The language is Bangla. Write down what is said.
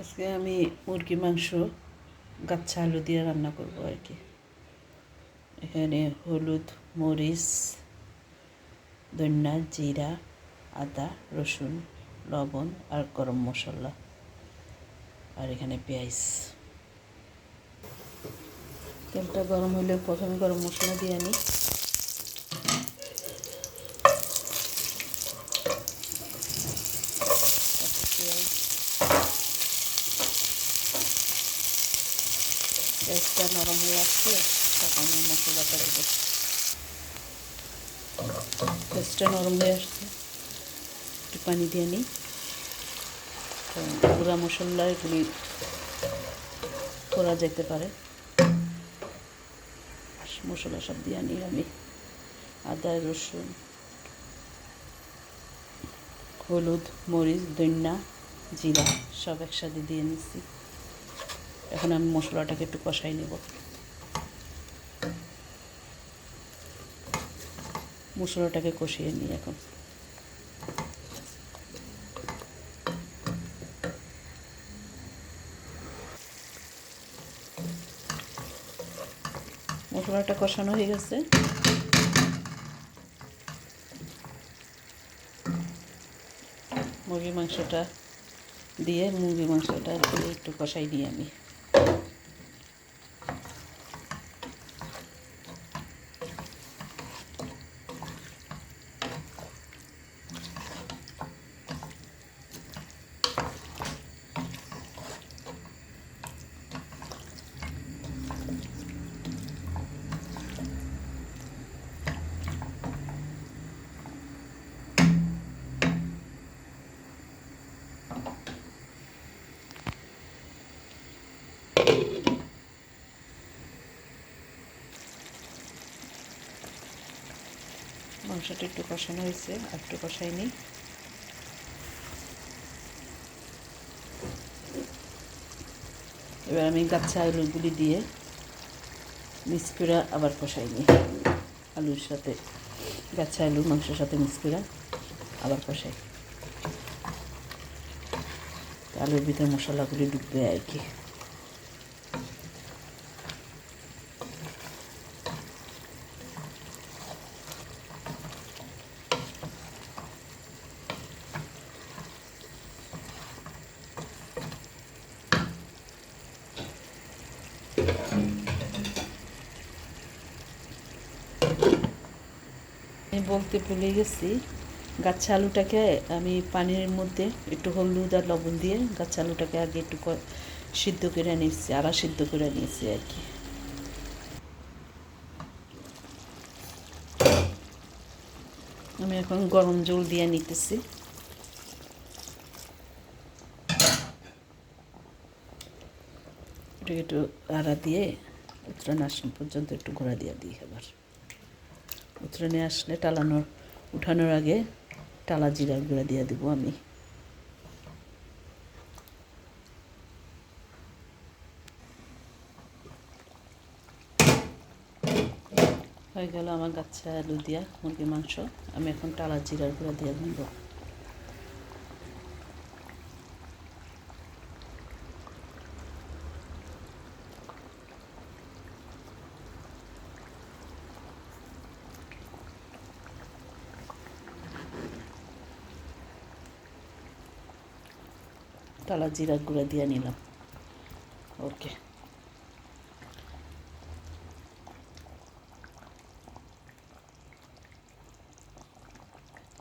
আজকে আমি মুরগি মাংস গাচ্ছা আলু দিয়ে রান্না করব আর কি। এখানে হলুদ, মরিচ, ধনিয়া, জিরা, আদা, রসুন, লবণ আর গরম মশলা, আর এখানে পেঁয়াজ। তেলটা গরম হলে প্রথমে গরম মশলা দিয়ে আনি। পেঁয়াজটা নরম হয়ে আসছে, তখন আমি মশলাটা দেবো। পেঁয়াজটা নরম হয়ে আসছে, একটু পানি দিয়ে নিই। গুঁড়া মশলা এগুলি করা যেতে পারে। মশলা সব দিয়ে নিই আমি। আদা, রসুন, হলুদ, মরিচ, ধনিয়া, জিরা সব একসাথে দিয়ে নিচ্ছি। এখন আমি মশলাটাকে একটু কষাই নেব। মশলাটাকে কষিয়ে নিই এখন। মশলাটা কষানো হয়ে গেছে। মুরগির মাংসটা একটু কষাই নিই আমি। মাংসটা একটু কষানো হয়েছে, আর একটু কষাই নিই। এবার আমি গাচ্ছা আলুগুলি দিয়ে মিক্স করে আবার কষাই নিই। আলুর সাথে গাচ্ছা আলু মাংসের সাথে মিক্স করে আবার কষাই। আলুর ভিতরে মশলাগুলি ঢুকবে আর কি। আমি বলতে ভুলে গেছি, গাচ্ছা আলুটাকে আমি পানির মধ্যে একটু হলুদ আর লবণ দিয়ে গাচ্ছা আলুটাকে আগে একটু সিদ্ধ করে নিয়েছি, আবার সিদ্ধ করে নিয়েছি আর কি। আমি এখন গরম জল দিয়ে নিতেছি। এটাকে একটু আড়া দিয়ে উতরান আসন পর্যন্ত একটু ঘোরা দিয়ে দিই। আবার উতরানে আসলে উঠানোর আগে টালা জিরার গুঁড়া দিয়ে দেবো আমি। হয়ে গেল আমার গাচ্ছা আলু দিয়া মুরগির মাংস। আমি এখন টালা জিরার গুঁড়া দিয়ে দিব। টালা জিরার গুঁড়া দিয়ে নিলাম। ওকে।